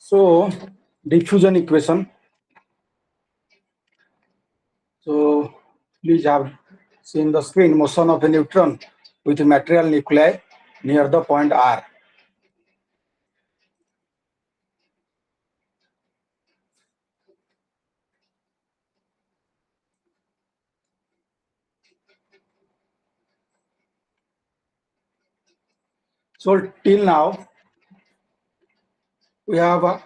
So diffusion equation. So please have seen the screen motion of a neutron with a material nuclei near the point R. So till now we have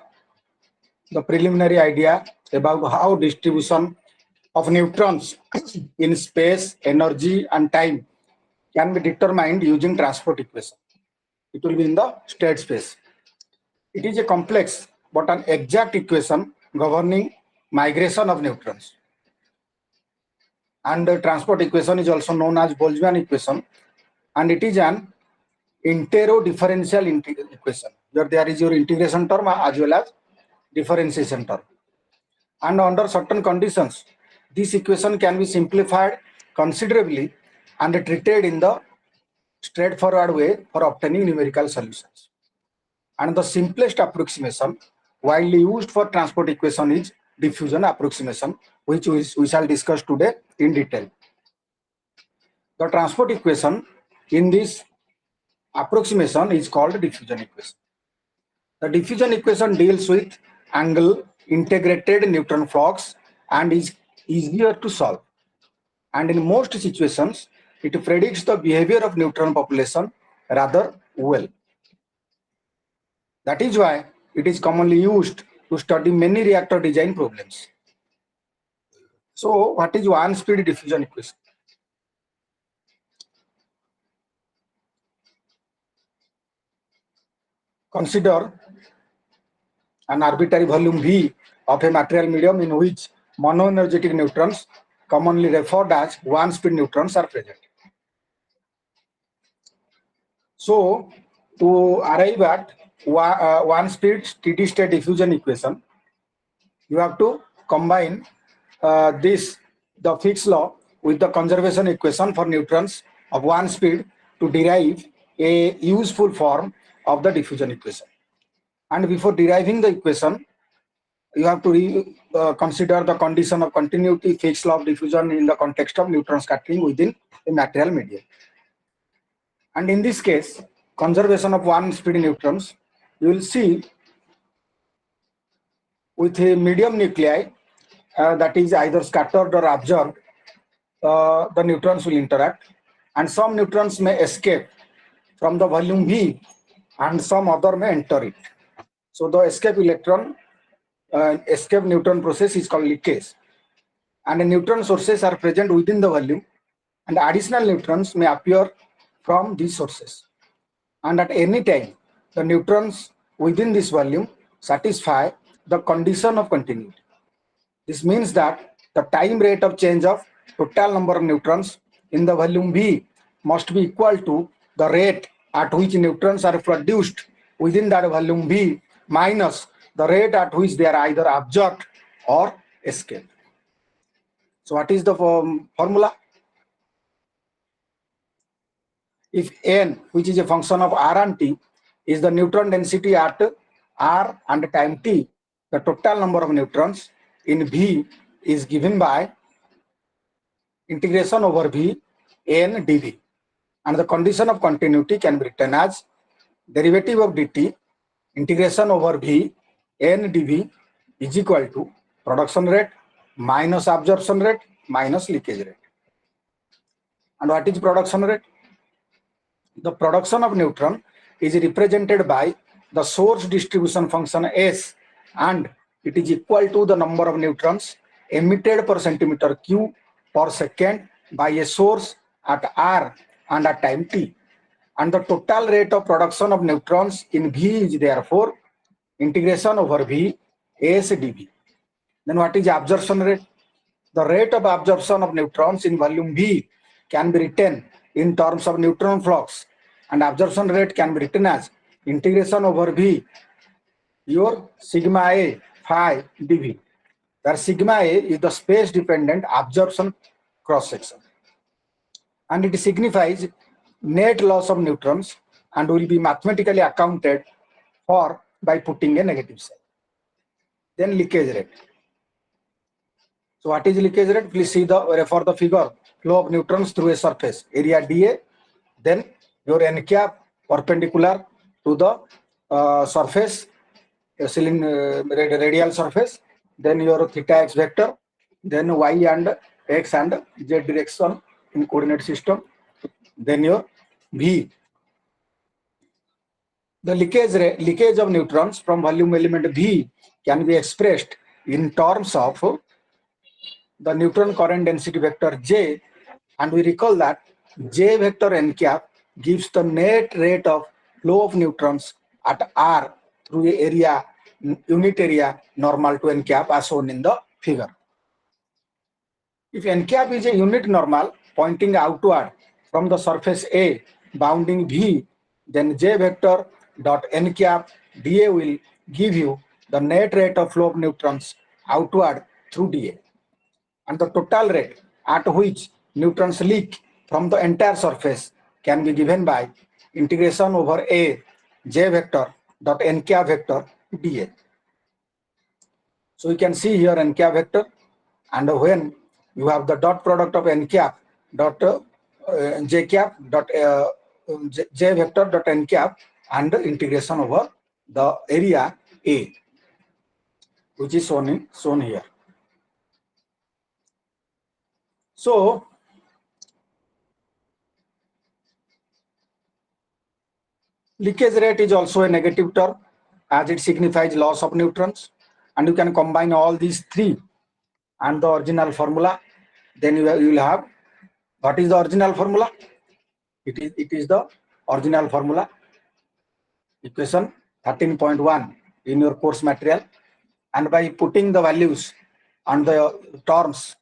the preliminary idea about how distribution of neutrons in space, energy and time can be determined using transport equation. It will be in the state space. It is a complex but an exact equation governing migration of neutrons. And the transport equation is also known as Boltzmann equation, and it is an intero-differential equation where there is your integration term as well as differentiation term. And under certain conditions, this equation can be simplified considerably and treated in the straightforward way for obtaining numerical solutions. And the simplest approximation widely used for transport equation is diffusion approximation, which we shall discuss today in detail. The transport equation in this approximation is called diffusion equation. The diffusion equation deals with angle integrated neutron flux and is easier to solve. And in most situations, it predicts the behavior of neutron population rather well. That is why it is commonly used to study many reactor design problems. So what is one-speed diffusion equation? Consider an arbitrary volume V of a material medium in which monoenergetic neutrons, commonly referred as one-speed neutrons, are present. So to arrive at one-speed steady-state diffusion equation, you have to combine the Fick's law with the conservation equation for neutrons of one speed to derive a useful form of the diffusion equation. And before deriving the equation, you have to consider the condition of continuity, Fick's law of diffusion in the context of neutron scattering within a material medium. And in this case, conservation of one speed neutrons, you will see with a medium nuclei that is either scattered or absorbed, the neutrons will interact, and some neutrons may escape from the volume V and some other may enter it. So the escape neutron process is called leakage, and the neutron sources are present within the volume, and additional neutrons may appear from these sources. And at any time, the neutrons within this volume satisfy the condition of continuity. This means that the time rate of change of total number of neutrons in the volume V must be equal to the rate at which neutrons are produced within that volume V minus the rate at which they are either absorbed or escaped. So what is the formula? If n, which is a function of r and t, is the neutron density at r and time t, the total number of neutrons in V is given by integration over V n dV, and the condition of continuity can be written as derivative of dt integration over V n dV is equal to production rate minus absorption rate minus leakage rate. And what is production rate? The production of neutron is represented by the source distribution function S, and it is equal to the number of neutrons emitted per centimeter cube per second by a source at r and at time t. And the total rate of production of neutrons in V is therefore integration over V S dV. Then what is absorption rate? The rate of absorption of neutrons in volume V can be written in terms of neutron flux, and absorption rate can be written as integration over V your sigma A phi dV, where sigma A is the space dependent absorption cross section, and it signifies net loss of neutrons and will be mathematically accounted for by putting a negative sign. Then leakage rate. So what is leakage rate? Please see refer the figure. Flow of neutrons through a surface, area dA, then your n cap perpendicular to the surface, radial surface, then your theta x vector, then y and x and z direction in coordinate system, then your v. The leakage of neutrons from volume element V can be expressed in terms of the neutron current density vector J, and we recall that J vector n cap gives the net rate of flow of neutrons at R through a unit area normal to n cap as shown in the figure. If n cap is a unit normal pointing outward from the surface A bounding V, then J vector dot n cap dA will give you the net rate of flow of neutrons outward through dA, and the total rate at which neutrons leak from the entire surface can be given by integration over A J vector dot n cap vector dA. So you can see here n cap vector, and when you have the dot product of n cap dot j cap dot j vector dot n cap and integration over the area A, which is shown here. So leakage rate is also a negative term as it signifies loss of neutrons, and you can combine all these three and the original formula. Then you will have, what is the original formula? It is the original formula, equation 13.1 in your course material, and by putting the values and the terms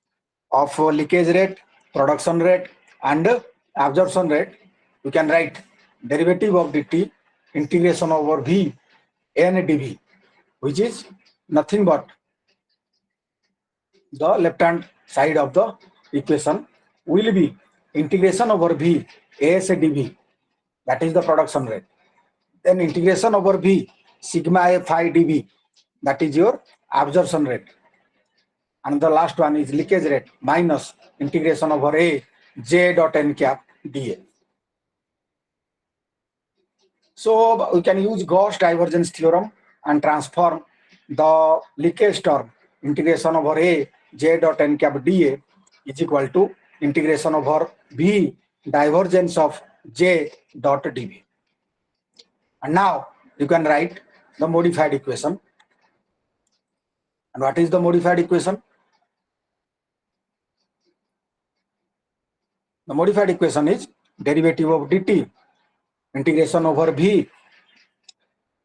of leakage rate, production rate and absorption rate, you can write derivative of dt integration over v n dv, which is nothing but the left hand side of the equation will be integration over v as dv, that is the production rate, then integration over v sigma a phi dv, that is your absorption rate, and the last one is leakage rate minus integration over a j dot n cap dA. So we can use Gauss divergence theorem and transform the leakage term integration over a j dot n cap dA is equal to integration over v divergence of j dot dv. And now you can write the modified equation. And what is the modified equation? The modified equation is derivative of dt integration over v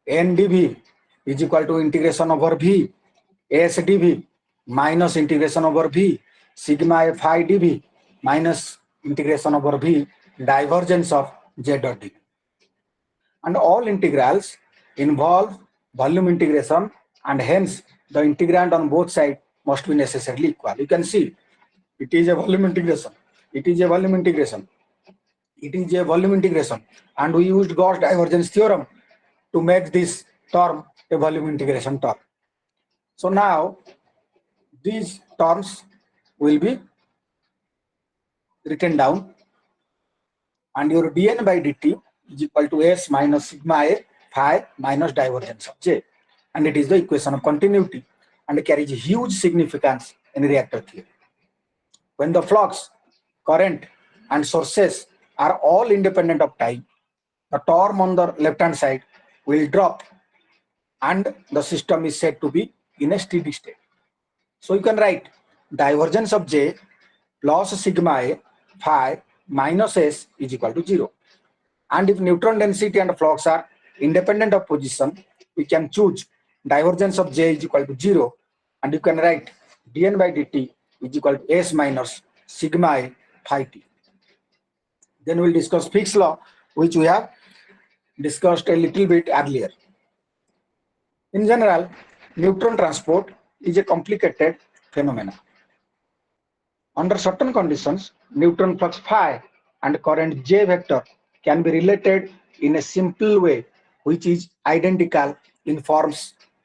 n dv is equal to integration over v s dv minus integration over v sigma phi dv minus integration over v divergence of j dot dv. And all integrals involve volume integration, and hence the integrand on both sides must be necessarily equal. You can see it is a volume integration. It is a volume integration. It is a volume integration, and we used Gauss divergence theorem to make this term a volume integration term. So now these terms will be written down, and your dN by dt is equal to S minus sigma A phi minus divergence of J, and it is the equation of continuity and carries huge significance in reactor theory. When the flux, current and sources are all independent of time, the term on the left hand side will drop and the system is said to be in a steady state. So you can write divergence of J plus sigma A phi minus S is equal to 0. And if neutron density and flux are independent of position, we can choose divergence of J is equal to 0, and you can write dN by dt is equal to S minus sigma A phi t. Then we'll discuss Fick's law, which we have discussed a little bit earlier. In general, neutron transport is a complicated phenomenon. Under certain conditions, neutron flux phi and current J vector can be related in a simple way, which is identical in form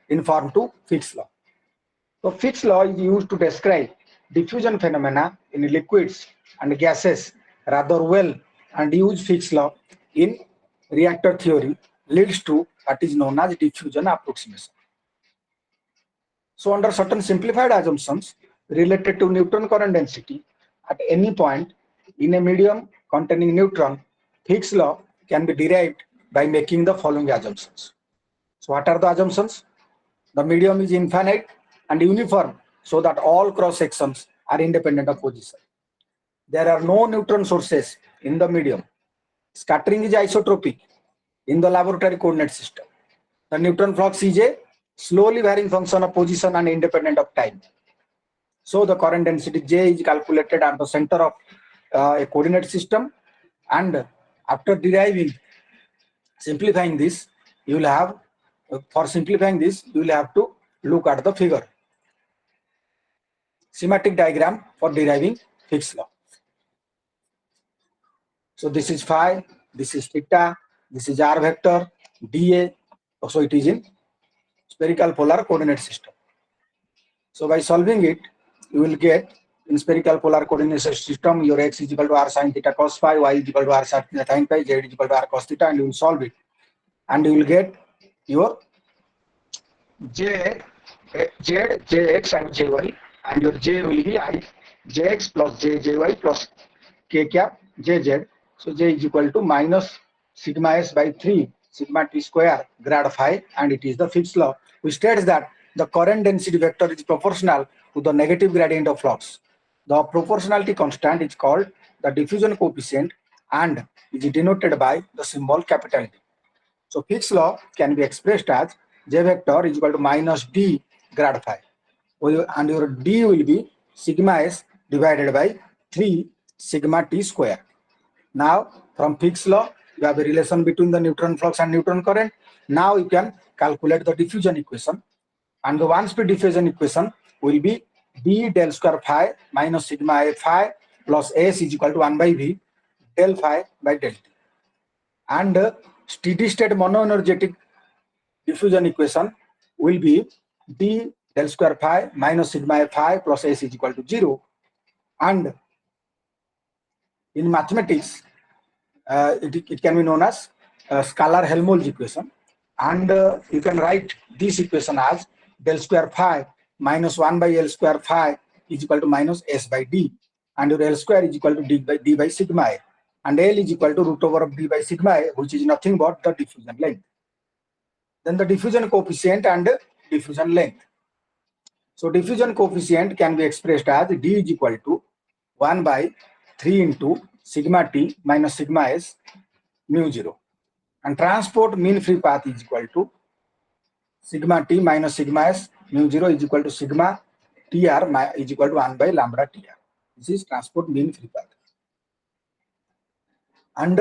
to Fick's law. So Fick's law is used to describe diffusion phenomena in liquids and gases rather well, and use Fick's law in reactor theory leads to what is known as diffusion approximation. So under certain simplified assumptions related to neutron current density at any point in a medium containing neutron, Fick's law can be derived by making the following assumptions. So what are the assumptions? The medium is infinite and uniform so that all cross sections are independent of position. There are no neutron sources in the medium. Scattering is isotropic in the laboratory coordinate system. The neutron flux is a slowly varying function of position and independent of time. So the current density J is calculated at the center of a coordinate system, and after simplifying this, you will have, for simplifying this, you will have to look at the figure. Schematic diagram for deriving Fick's law. So this is phi, this is theta, this is r vector, dA. So it is in spherical polar coordinate system. So by solving it, you will get in spherical polar coordinate system your x is equal to r sin theta cos phi, y is equal to r sin phi, z is equal to r cos theta, and you will solve it, and you will get your z, jx and jy, and your j will be I jx plus jy plus k cap jz. So j is equal to minus sigma s by 3 sigma t square grad phi, and it is the Fick's law, which states that the current density vector is proportional to the negative gradient of flux. The proportionality constant is called the diffusion coefficient and is denoted by the symbol capital D. So Fick's law can be expressed as j vector is equal to minus d grad phi, and your d will be sigma s divided by 3 sigma t square. Now from Fick's law, you have a relation between the neutron flux and neutron current. Now you can calculate the diffusion equation, and the one-speed diffusion equation will be d del square phi minus sigma a phi plus s is equal to 1 by v del phi by del t. And steady state monoenergetic diffusion equation will be d del square phi minus sigma a phi plus s is equal to 0. And in mathematics, it can be known as scalar Helmholtz equation, and you can write this equation as del square phi minus 1 by L square phi is equal to minus S by D, and your L square is equal to D by sigma A, and L is equal to root over of D by sigma A, which is nothing but the diffusion length. Then the diffusion coefficient and diffusion length. So diffusion coefficient can be expressed as D is equal to 1 by 3 into sigma T minus sigma S mu 0, and transport mean free path is equal to sigma T minus sigma S mu 0 is equal to sigma TR is equal to 1 by lambda TR. This is transport mean free path. And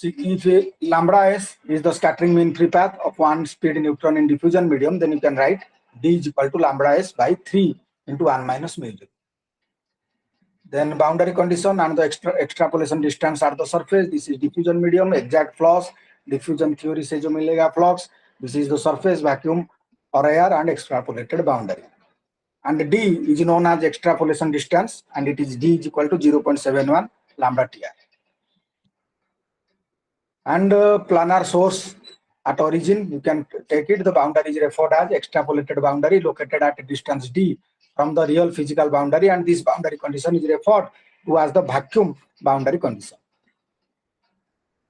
if lambda S is the scattering mean free path of one speed neutron in diffusion medium, then you can write D is equal to lambda S by 3 into 1 minus mu 0. Then boundary condition and the extrapolation distance at the surface. This is diffusion medium, exact flux. Diffusion theory says omega flux. This is the surface vacuum or air and extrapolated boundary. And D is known as extrapolation distance, and it is D is equal to 0.71 lambda TR. And planar source at origin, you can take it, the boundary is referred as extrapolated boundary located at a distance D from the real physical boundary, and this boundary condition is referred to as the vacuum boundary condition.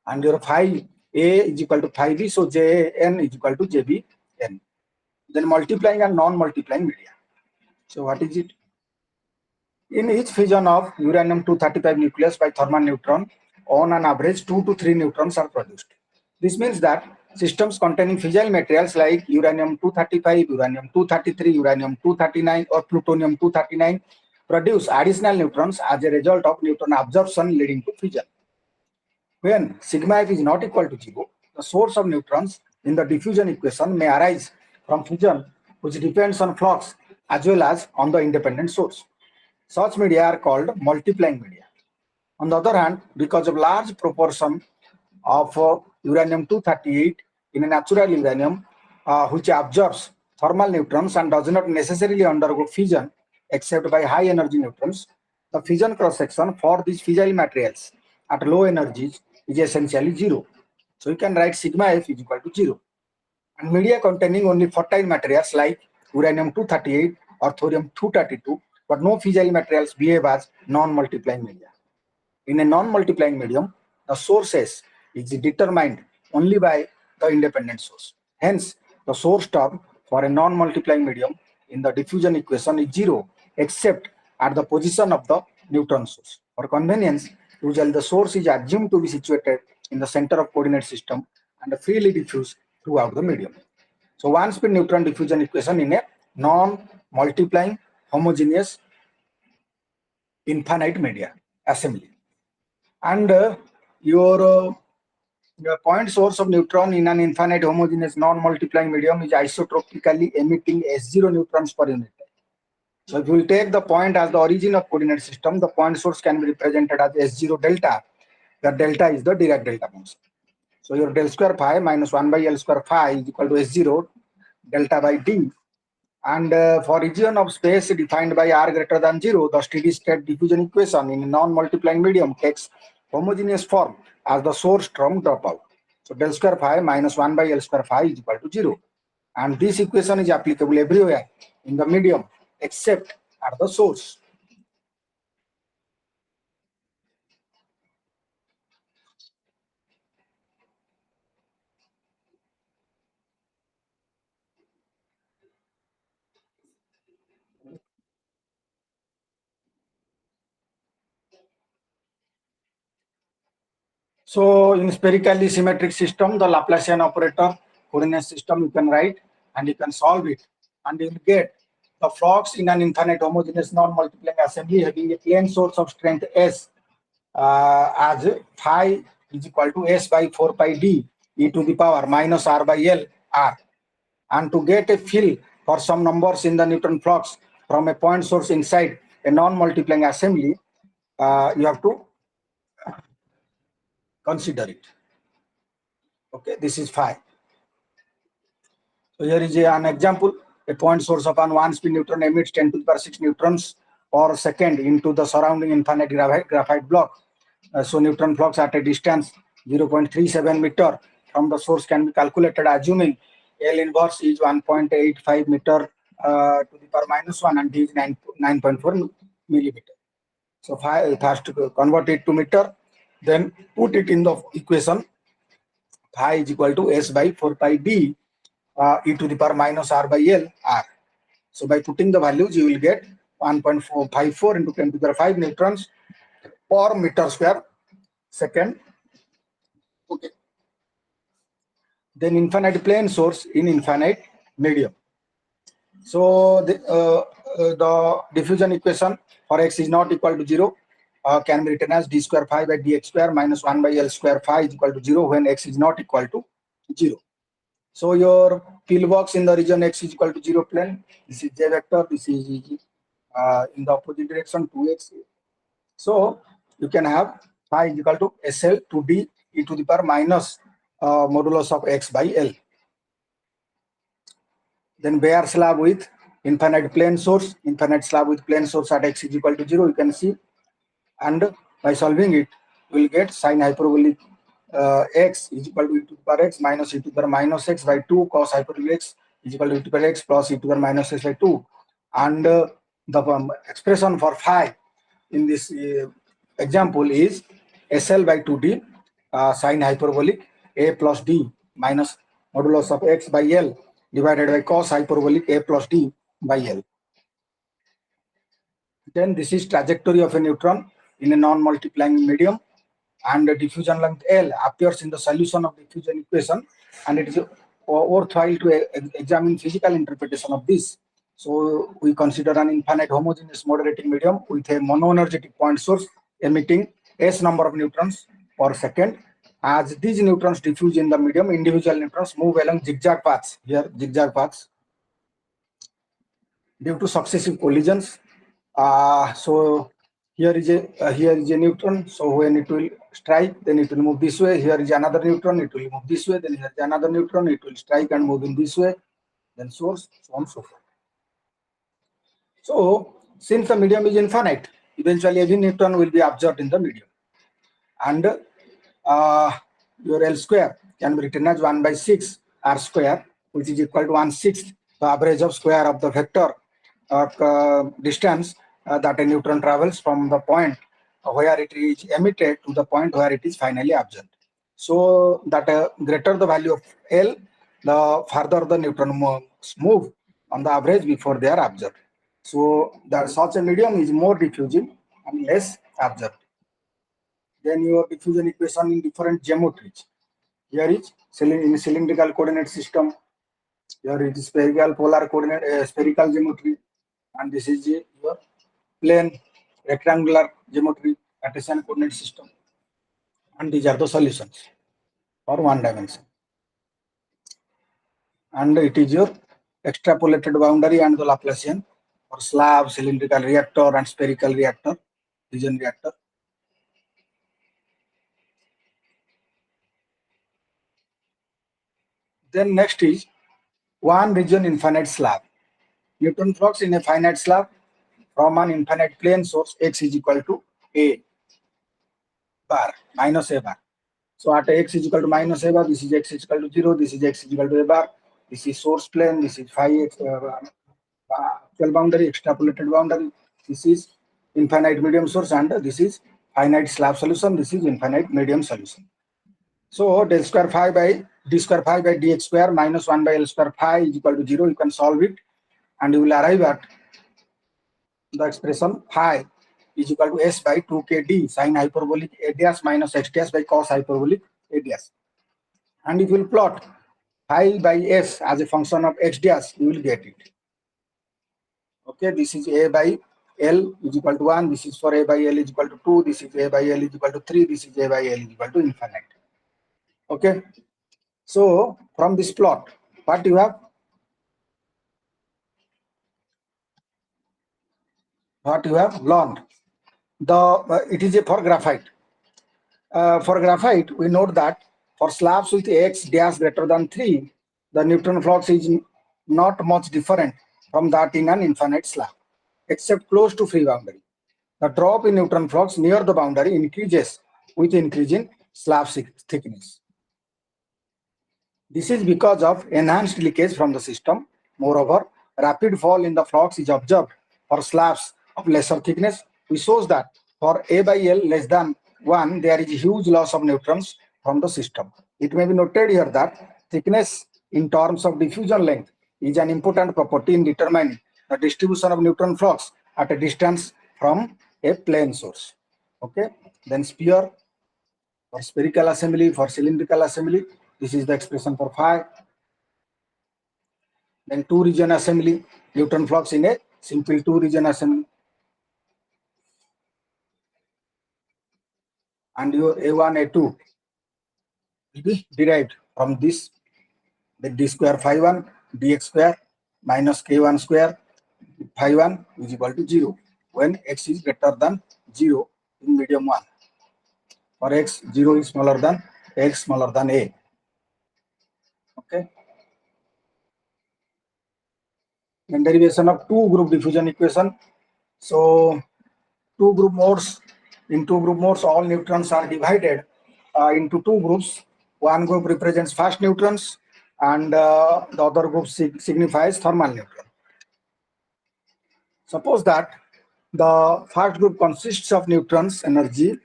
And your phi A is equal to phi B, so JN is equal to JBN. Then multiplying and non-multiplying media. So what is it? In each fission of uranium-235 nucleus by thermal neutron, on an average 2 to 3 neutrons are produced. This means that systems containing fissile materials like uranium-235, uranium-233, uranium-239 or plutonium-239 produce additional neutrons as a result of neutron absorption leading to fission. When sigma f is not equal to 0, the source of neutrons in the diffusion equation may arise from fission, which depends on flux as well as on the independent source. Such media are called multiplying media. On the other hand, because of large proportion of uranium-238 in a natural uranium which absorbs thermal neutrons and does not necessarily undergo fission except by high energy neutrons, the fission cross section for these fissile materials at low energies is essentially zero. So you can write sigma F is equal to 0. And media containing only fertile materials like uranium-238 or thorium-232, but no fissile materials behave as non-multiplying media. In a non-multiplying medium, the source S is determined only by the independent source. Hence, the source term for a non-multiplying medium in the diffusion equation is 0, except at the position of the neutron source. For convenience, usually the source is assumed to be situated in the center of coordinate system and freely diffuse throughout the medium. So one-speed neutron diffusion equation in a non-multiplying homogeneous infinite media assembly. And your point source of neutron in an infinite homogeneous non-multiplying medium is isotropically emitting S0 neutrons per unit. So if you will take the point as the origin of coordinate system, the point source can be represented as S0 delta. The delta is the Dirac delta function. So your del square phi minus 1 by L square phi is equal to S0 delta by D. And for region of space defined by r greater than 0, the steady state diffusion equation in a non-multiplying medium takes homogeneous form as the source term drop out. So del square phi minus 1 by L square phi is equal to 0. And this equation is applicable everywhere in the medium except at the source. So in spherically symmetric system, the Laplacian operator coordinate system you can write and you can solve it, and you will get the flux in an infinite homogeneous non-multiplying assembly having a plane source of strength S as phi is equal to S by 4 pi d e to the power minus r by L r. And to get a feel for some numbers in the neutron flux from a point source inside a non-multiplying assembly, you have to consider it. Okay, this is phi. So here is an example. A point source upon one spin neutron emits 10 to the power 6 neutrons per second into the surrounding infinite graphite block. So neutron flux at a distance 0.37 meter from the source can be calculated assuming L inverse is 1.85 meter to the power minus 1 and D is 9.4 millimeter. So first convert it to meter, then put it in the equation. Phi is equal to S by 4 pi D e to the power minus r by L r. So by putting the values, you will get 1.454 into 10 to the power 5 neutrons per meter square second. Okay. Then infinite plane source in infinite medium. So the diffusion equation for x is not equal to 0 can be written as d square phi by dx square minus 1 by L square phi is equal to 0 when x is not equal to 0. So your pillbox in the region x is equal to 0 plane. This is j vector. This is in the opposite direction 2x. So you can have phi is equal to SL to d e to the power minus modulus of x by L. Then bare slab with infinite plane source, infinite slab with plane source at x is equal to 0. You can see, and by solving it, you will get sine hyperbolic x is equal to e to the power x minus e to the power minus x by 2 cos hyperbolic x is equal to e to the power x plus e to the power minus x by 2. And the expression for phi in this example is SL by 2d sine hyperbolic a plus d minus modulus of x by L divided by cos hyperbolic a plus d by L. Then this is trajectory of a neutron in a non-multiplying medium, and the diffusion length L appears in the solution of the diffusion equation, and it is worthwhile to examine physical interpretation of this. So we consider an infinite homogeneous moderating medium with a monoenergetic point source emitting S number of neutrons per second. As these neutrons diffuse in the medium, individual neutrons move along zigzag paths, here zigzag paths, due to successive collisions. So here is a neutron. So when it will strike, then it will move this way. Here is another neutron. It will move this way. Then here is another neutron. It will strike and move in this way. then source, so on and so forth. So since the medium is infinite, eventually every neutron will be absorbed in the medium, and your L square can be written as 1 by 6 R square, which is equal to 1/6 the average of square of the vector distance that a neutron travels from the point where it is emitted to the point where it is finally absorbed. So that greater the value of L, the further the neutron move on the average before they are absorbed. So that such a medium is more diffusing and less absorbed. Then your diffusion equation in different geometries. Here is in cylindrical coordinate system. Here it is spherical polar coordinate, spherical geometry, and this is your plane rectangular geometry, Cartesian coordinate system. And these are the solutions for one dimension. And it is your extrapolated boundary and the Laplacian for slab, cylindrical reactor, and spherical reactor, fusion reactor. Then next is one region infinite slab. Neutron flux in a finite slab from an infinite plane source x is equal to a bar minus a bar. So at x is equal to minus a bar, this is x is equal to 0, this is x is equal to a bar, this is source plane, this is phi x actual boundary, extrapolated boundary, this is infinite medium source, and this is finite slab solution, this is infinite medium solution. So del square phi by d square phi by dx square minus 1 by L square phi is equal to 0. You can solve it and you will arrive at the expression phi is equal to s by 2kd sine hyperbolic a dash minus x dash by cos hyperbolic a dash. And if you will plot phi by s as a function of x dash, you will get it. Okay, this is a by L is equal to 1, this is for a by L is equal to 2, this is a by L is equal to 3, this is a by L is equal to infinite. Okay, so from this plot, what you have? What you have learned? It is a for graphite. For graphite, we note that for slabs with x dash greater than 3, the neutron flux is not much different from that in an infinite slab, except close to free boundary. The drop in neutron flux near the boundary increases with increase in slab thickness. This is because of enhanced leakage from the system. Moreover, rapid fall in the flux is observed for slabs of lesser thickness, which shows that for A by L less than 1, there is a huge loss of neutrons from the system. It may be noted here that thickness in terms of diffusion length is an important property in determining the distribution of neutron flux at a distance from a plane source. Okay, then sphere for spherical assembly, for cylindrical assembly, this is the expression for phi. Then two region assembly, neutron flux in a simple two region assembly. And your A1, A2 will be derived from this, the d square phi 1 dx square minus k1 square phi 1 is equal to 0 when x is greater than 0 in medium 1. For x, 0 is smaller than x smaller than a. Okay. Then derivation of two group diffusion equation. So two group modes. In two group modes, all neutrons are divided into two groups. One group represents fast neutrons, and the other group signifies thermal neutron. Suppose that the fast group consists of neutrons energy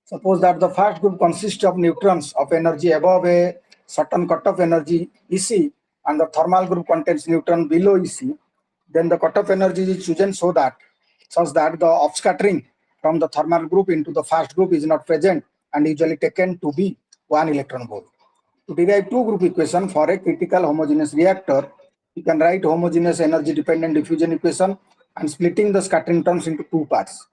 Suppose that the first group consists of neutrons of energy above a certain cutoff energy EC, and the thermal group contains neutron below EC. Then the cutoff energy is chosen such that the offscattering from the thermal group into the first group is not present and usually taken to be 1 electron volt. To derive two group equation for a critical homogeneous reactor, you can write homogeneous energy dependent diffusion equation and splitting the scattering terms into two parts.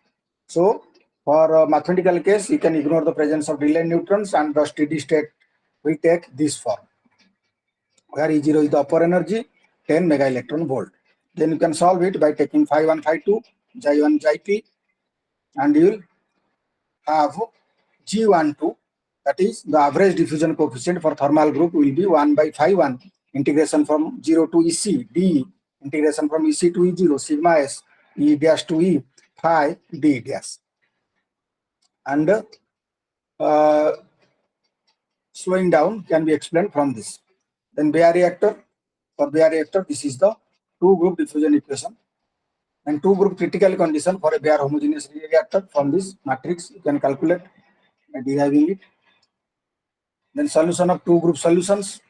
So for a mathematical case, you can ignore the presence of delayed neutrons, and the steady state we take this form, where E0 is the upper energy, 10 mega electron volt. Then you can solve it by taking phi 1, phi 2, xi 1, xi p, and you will have G12, that is the average diffusion coefficient for thermal group will be 1 by phi 1 integration from 0 to EC d integration from EC to E0 sigma s E dash to E phi d dash. And slowing down can be explained from this. Then Bayer reactor, for Bayer reactor, this is the two group diffusion equation and two group critical condition for a Bayer homogeneous reactor. From this matrix you can calculate by deriving it. Then solution of two group solutions,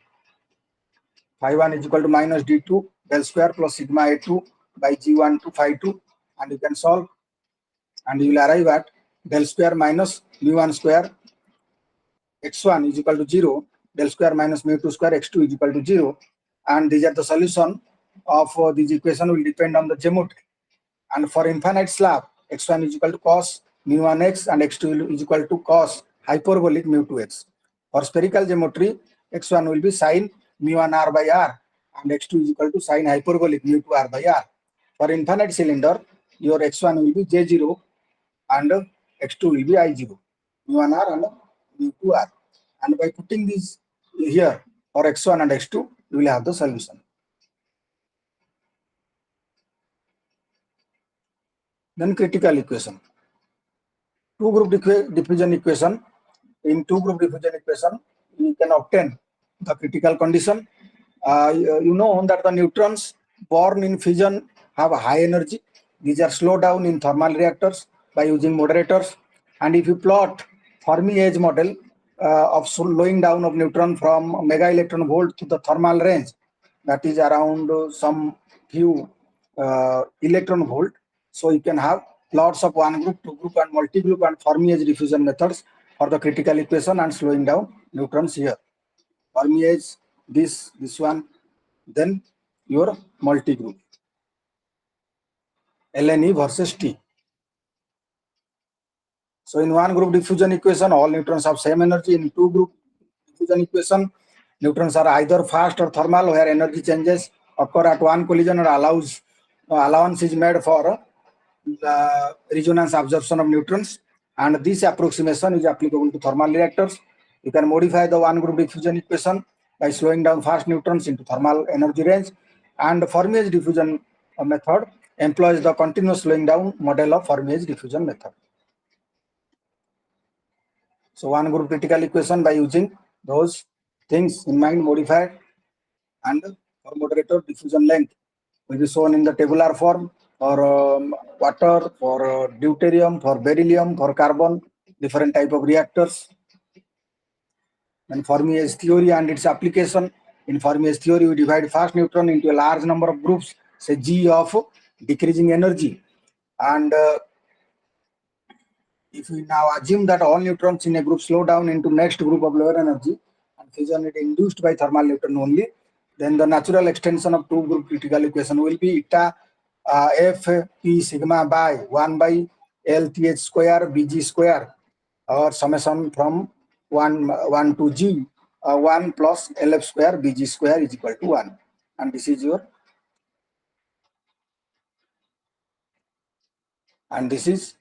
phi 1 is equal to minus d2 del square plus sigma a2 by g1 to phi 2, and you can solve and you will arrive at del square minus mu1 square x1 is equal to 0, del square minus mu2 square x2 is equal to 0, and these are the solution of this equation will depend on the geometry. And for infinite slab, x1 is equal to cos mu1x and x2 is equal to cos hyperbolic mu2x. For spherical geometry, x1 will be sin mu1r by r and x2 is equal to sin hyperbolic mu2r by r. For infinite cylinder, your x1 will be j0 and x2 will be I0, mu1r and mu2r. And by putting these here for x1 and x2, you will have the solution. Then critical equation. Two group diffusion equation. In two group diffusion equation, we can obtain the critical condition. You know that the neutrons born in fission have a high energy. These are slowed down in thermal reactors by using moderators. And if you plot Fermi age model of slowing down of neutron from mega electron volt to the thermal range, that is around some few electron volt. So you can have plots of one group, two group, and multi group and Fermi age diffusion methods for the critical equation and slowing down neutrons here. Fermi age, this one, then your multi group. ln E versus T. So in one group diffusion equation, all neutrons have same energy. In two group diffusion equation, neutrons are either fast or thermal, where energy changes occur at one collision, or allowance is made for the resonance absorption of neutrons. And this approximation is applicable to thermal reactors. You can modify the one group diffusion equation by slowing down fast neutrons into thermal energy range. And Fermi age diffusion method employs the continuous slowing down model of Fermi age diffusion method. So one group critical equation by using those things in mind modified, and for moderator diffusion length will be shown in the tabular form for water, for deuterium, for beryllium, for carbon, different type of reactors. And Fermi age theory and its application. In Fermi age theory, we divide fast neutron into a large number of groups, say G of decreasing energy. And if we now assume that all neutrons in a group slow down into next group of lower energy and fission is induced by thermal neutron only, then the natural extension of two group critical equation will be eta f p sigma by 1 by LTH square Bg square, or summation from 1 to G 1 plus LF square Bg square is equal to 1. And this is your, and this is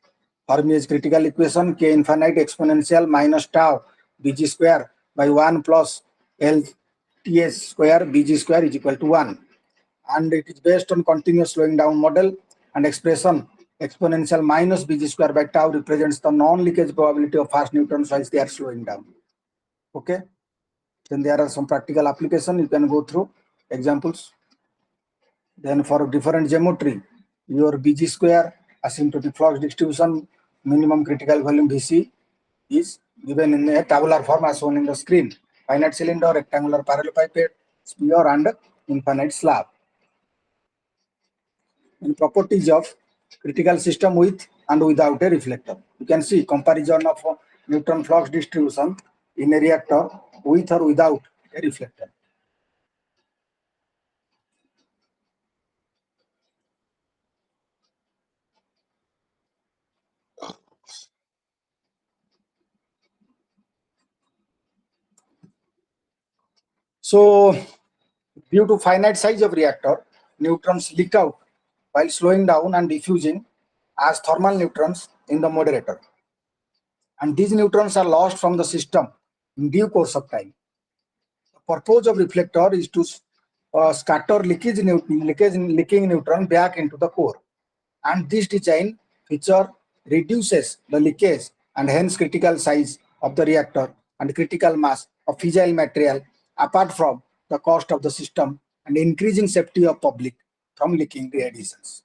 Fermi age critical equation, k infinite exponential minus tau Bg square by 1 plus LTH square Bg square is equal to 1. And it is based on continuous slowing down model, and expression exponential minus Bg square by tau represents the non-leakage probability of fast neutrons while they are slowing down. Okay. Then there are some practical application. You can go through examples. Then for different geometry, your Bg square asymptotic flux distribution minimum critical volume Vc is given in a tabular form as shown in the screen. Finite cylinder, rectangular parallelepiped, sphere, and infinite slab. And properties of critical system with and without a reflector. You can see comparison of neutron flux distribution in a reactor with or without a reflector. So, due to finite size of reactor, neutrons leak out while slowing down and diffusing as thermal neutrons in the moderator. and these neutrons are lost from the system in due course of time. The purpose of reflector is to scatter leaking neutron back into the core, and this design feature reduces the leakage and hence critical size of the reactor and critical mass of fissile material, apart from the cost of the system and increasing safety of public from leaking radiations.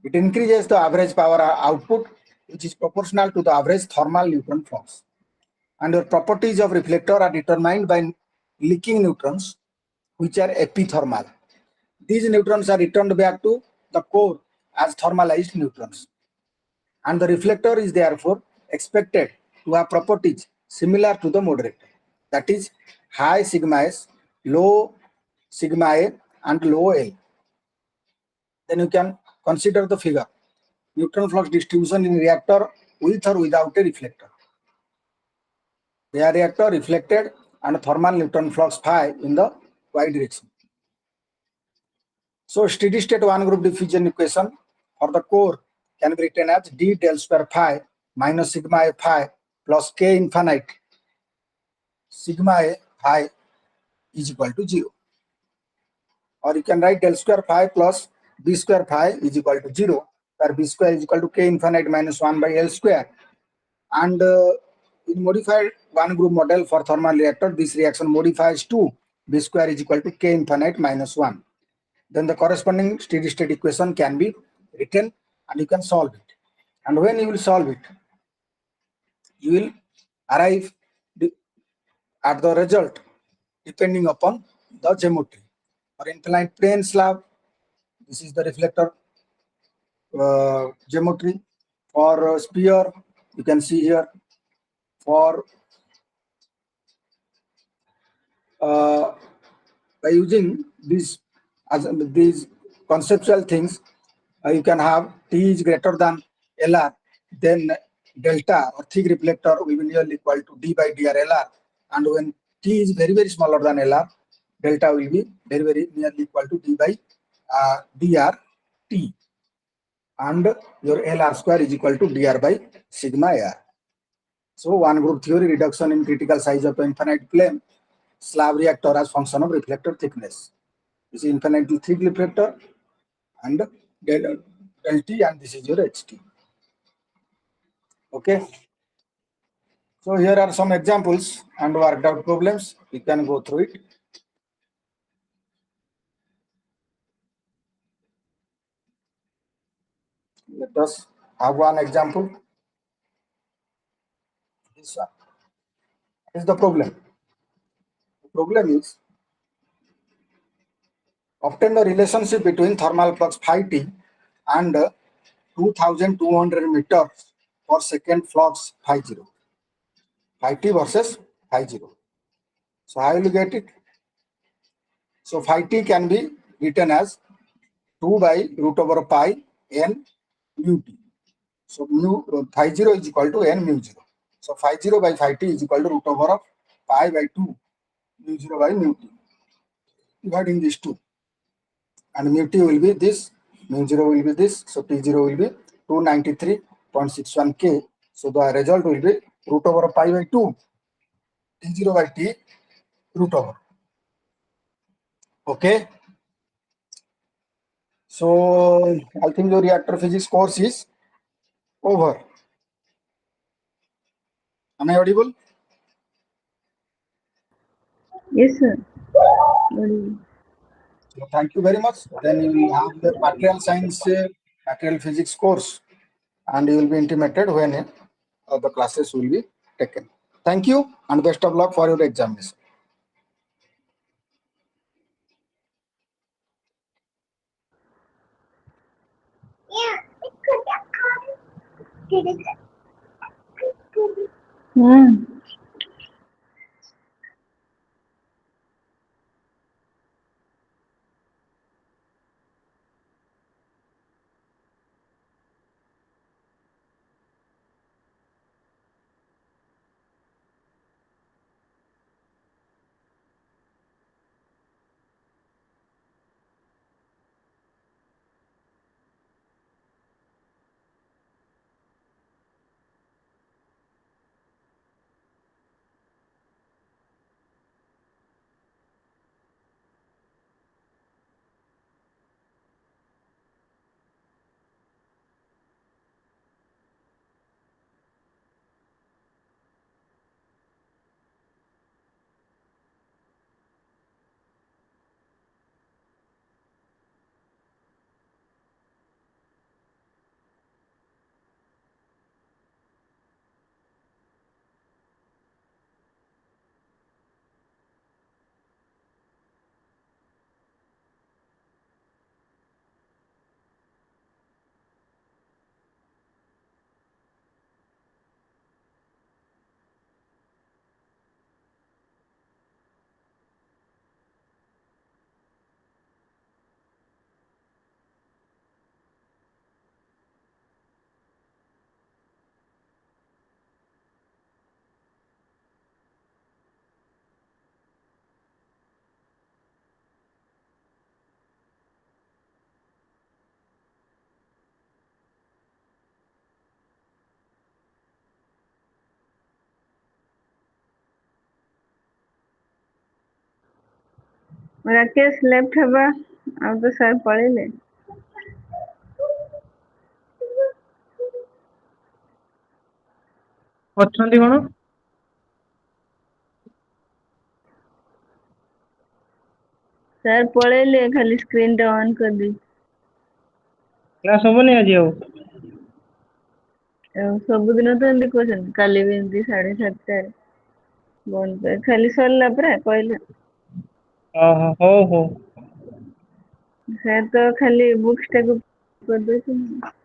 It increases the average power output, which is proportional to the average thermal neutron flux. And the properties of reflector are determined by leaking neutrons, which are epithermal. These neutrons are returned back to the core as thermalized neutrons. And the reflector is therefore expected to have properties similar to the moderator. That is high sigma s, low sigma a, and low L. Then you can consider the figure. Neutron flux distribution in reactor with or without a reflector. The reactor reflected and thermal neutron flux phi in the y direction. So steady state one group diffusion equation for the core can be written as d del square phi minus sigma a phi plus k infinite sigma a phi is equal to 0. Or you can write del square phi plus b square phi is equal to 0, where b square is equal to k infinite minus 1 by L square. And in modified one group model for thermal reactor, this reaction modifies to b square is equal to k infinite minus 1. Then the corresponding steady state equation can be written and you can solve it. And when you will solve it, you will arrive at the result depending upon the geometry. For inclined plane slab, this is the reflector geometry. For sphere, you can see here. For by using these conceptual things, you can have T is greater than LR, then delta or thick reflector will be nearly equal to D by dr LR, and when T is very smaller than LR, delta will be very nearly equal to D by dr T, and your LR square is equal to dr by sigma R. So one group theory, reduction in critical size of infinite flame slab reactor as function of reflector thickness. This is infinitely thick reflector and del T, and this is your HT. Okay. So here are some examples and worked out problems. We can go through it. Let us have one example. This one. What is the problem? The problem is obtain the relationship between thermal flux phi T and 2200 meters per second flux phi 0. Phi T versus phi 0. So how will you get it? So phi T can be written as 2 by root over pi n mu T. So mu phi 0 is equal to n mu 0. So phi 0 by phi T is equal to root over of pi by 2 mu 0 by mu T. Dividing these two. And mu T will be this, mu 0 will be this. So T 0 will be 293.61 K. So the result will be root over of pi by 2 T 0 by T root over. Okay. So I think your reactor physics course is over. Am I audible? Yes, sir. Good. So thank you very much. Then you will have the material science, material physics course, and you will be intimated when the classes will be taken. Thank you and best of luck for your examination. Hmm. Rakesh left ହେବା ଆଉ ତ sir ପଳେଇଲେ। ଅଛନ୍ତି କଣ? Sir ପଳେଇଲେ ଖାଲି screen ଟା on କରିଦେଇ। କ୍ଲାସ୍ ହବନି ଆଜି ଆଉ? ଆଉ ସବୁଦିନ ତ ଏମିତି କହୁଛନ୍ତି, କାଲି ବି ଏମିତି 7:30 ବନ୍ଦ କରି ଖାଲି ସରିଲା ପରା କହିଲେ। ଓହୋ ହଉ ହଉ। ସାର୍ ତ ଖାଲି ବୁକ୍ସ ଟାକୁ କରିଦଉଛନ୍ତି।